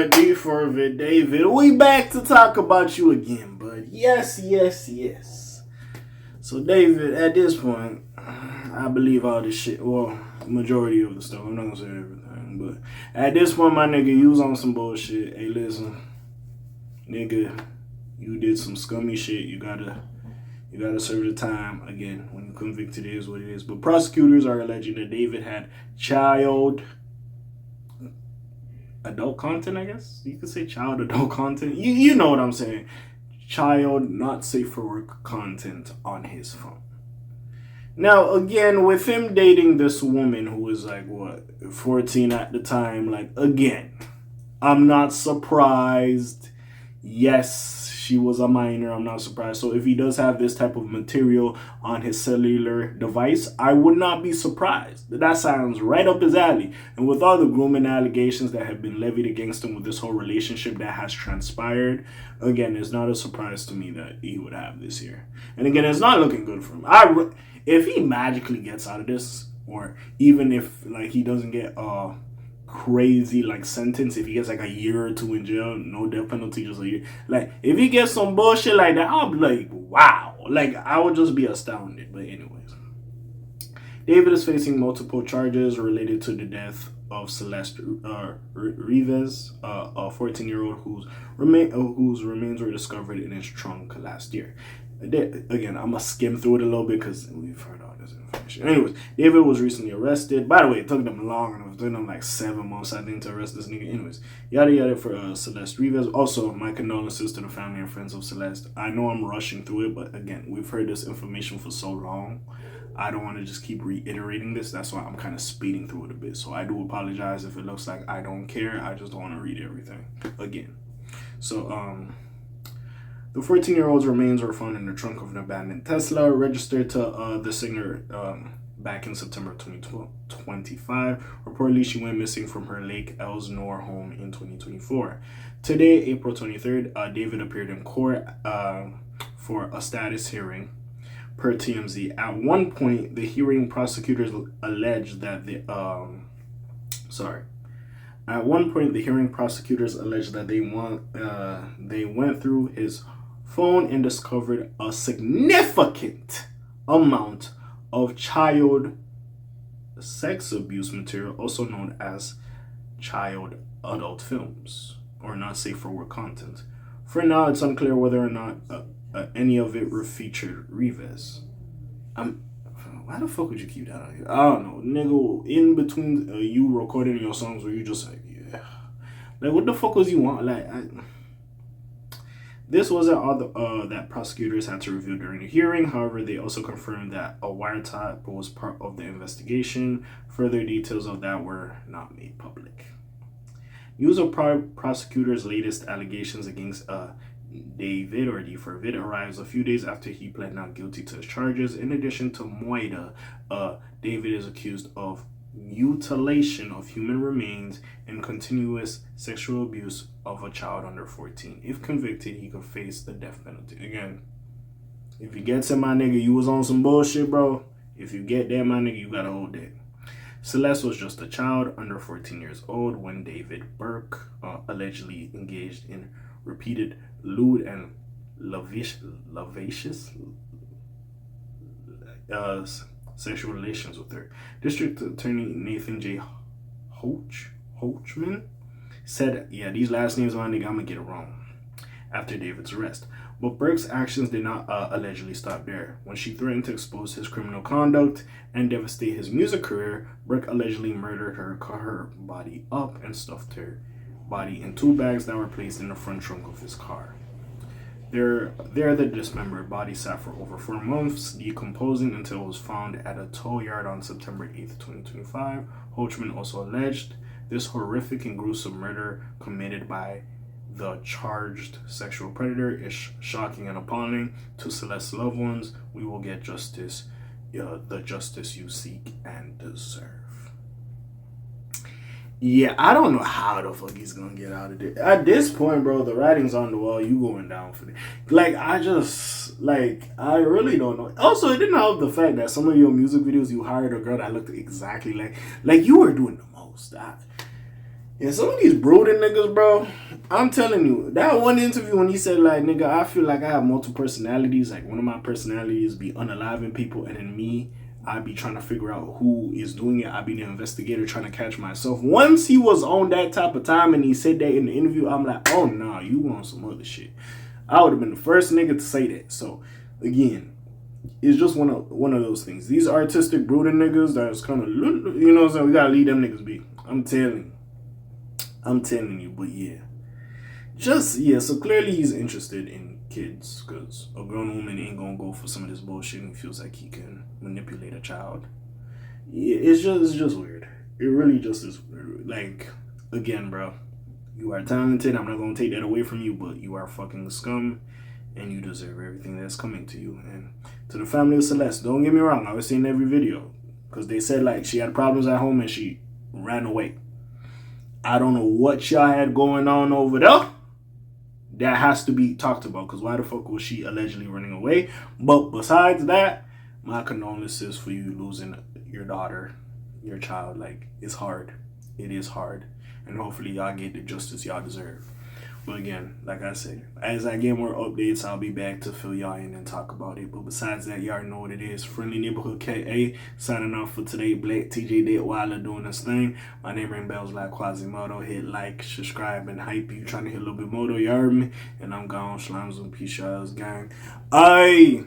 D4vd, David. We back to talk about you again, bud. Yes. So, David, at this point, I believe all this shit. Well, majority of the stuff. I'm not gonna say everything, but at this point, my nigga, you was on some bullshit. Hey, listen, nigga, you did some scummy shit. You gotta serve the time. Again, when you convicted, it is what it is. But prosecutors are alleging that David had adult content, I guess you could say child adult content. You know what I'm saying? Child not safe for work content on his phone. Now, again, with him dating this woman who was like, what, 14 at the time, like, again, I'm not surprised. Yes, she was a minor. I'm not surprised. So if he does have this type of material on his cellular device, I would not be surprised. That sounds right up his alley. And with all the grooming allegations that have been levied against him with this whole relationship that has transpired, again, it's not a surprise to me that he would have this here. And again, it's not looking good for him. If he magically gets out of this, or even if like he doesn't get crazy like sentence, if he gets like a year or two in jail, no death penalty, just a year, like if he gets some bullshit like that, I'll be like, wow, like I would just be astounded. But anyways, David is facing multiple charges related to the death of Celeste Rivas, a 14-year-old whose remains were discovered in his trunk last year. Again, I'm gonna skim through it a little bit because we've heard all this information. Anyways, David was recently arrested. By the way, it took them long enough. It took them like 7 months, I think, to arrest this nigga. Anyways, yada yada for Celeste Rivas. Also, my condolences to the family and friends of Celeste. I know I'm rushing through it, but again, we've heard this information for so long. I don't want to just keep reiterating this. That's why I'm kind of speeding through it a bit. So I do apologize if it looks like I don't care. I just don't want to read everything again. So, the 14-year-old's remains were found in the trunk of an abandoned Tesla, registered to the singer back in September 2025. Reportedly, she went missing from her Lake Elsinore home in 2024. Today, April 23rd, David appeared in court for a status hearing. Per TMZ, at one point, the hearing prosecutors alleged that they went through his phone and discovered a significant amount of child sex abuse material, also known as child adult films, or not safe for work content. For now, it's unclear whether or not any of it were featured Rivas. Why the fuck would you keep that out here? I don't know, nigga. In between you recording your songs, where you just like, yeah, like what the fuck was you want? Like, this wasn't all that prosecutors had to reveal during the hearing. However, they also confirmed that a wiretap was part of the investigation. Further details of that were not made public. News of prosecutors' latest allegations against David, or D4vd, arrives a few days after he pled not guilty to his charges. In addition to Moida, David is accused of mutilation of human remains and continuous sexual abuse of a child under 14. If convicted, he could face the death penalty. Again, if you get to my nigga, you was on some bullshit, bro. If you get there, my nigga, you gotta hold it. Celeste was just a child under 14 years old when David Burke allegedly engaged in repeated lewd and lascivious sexual relations with her. District Attorney Nathan J. Hochman said, yeah, these last names, my nigga, I'm gonna get it wrong, after David's arrest. But Burke's actions did not allegedly stop there. When she threatened to expose his criminal conduct and devastate his music career, Burke allegedly murdered her, cut her body up, and stuffed her body in 2 bags that were placed in the front trunk of his car. There, the dismembered body sat for over 4 months, decomposing until it was found at a tow yard on September 8th, 2025. Hochman also alleged this horrific and gruesome murder committed by the charged sexual predator is shocking and appalling. To Celeste's loved ones, we will get justice, the justice you seek and deserve. Yeah, I don't know how the fuck he's gonna get out of there. At this point, bro, the writing's on the wall. You going down for it. Like, I really don't know. Also, it didn't help the fact that some of your music videos, you hired a girl that looked exactly like you were doing the most. Yeah, some of these brooding niggas, bro, I'm telling you, that one interview when he said, like, nigga, I feel like I have multiple personalities. Like, one of my personalities be unaliving people, and then me, I be trying to figure out who is doing it. I be the investigator trying to catch myself. Once he was on that type of time and he said that in the interview, I'm like, oh, nah, you want some other shit. I would have been the first nigga to say that. So, again, it's just one of those things. These artistic brooding niggas that's kind of, you know what I'm saying? We gotta leave them niggas be. I'm telling you, but yeah. So clearly he's interested in kids because a grown woman ain't gonna go for some of this bullshit and feels like he can manipulate a child. Yeah, it's just weird. It really just is weird. Like, again, bro, you are talented. I'm not gonna take that away from you, but you are fucking scum and you deserve everything that's coming to you. And to the family of Celeste, don't get me wrong, I was seeing every video because they said like she had problems at home and she ran away. I don't know what y'all had going on over there. That has to be talked about because why the fuck was she allegedly running away? But besides that, my condolences for you losing your daughter, your child. Like, it's hard. It is hard. And hopefully y'all get the justice y'all deserve. But again, like I said, as I get more updates, I'll be back to fill y'all in and talk about it. But besides that, y'all know what it is. Friendly Neighborhood K.A. signing off for today. Black TJ Deadweiler doing this thing. My name ring bells like Quasimodo. Hit like, subscribe, and hype. You trying to hit a little bit more, you heard me? And I'm gone. Slimes and Peace, y'all's gang. Aye.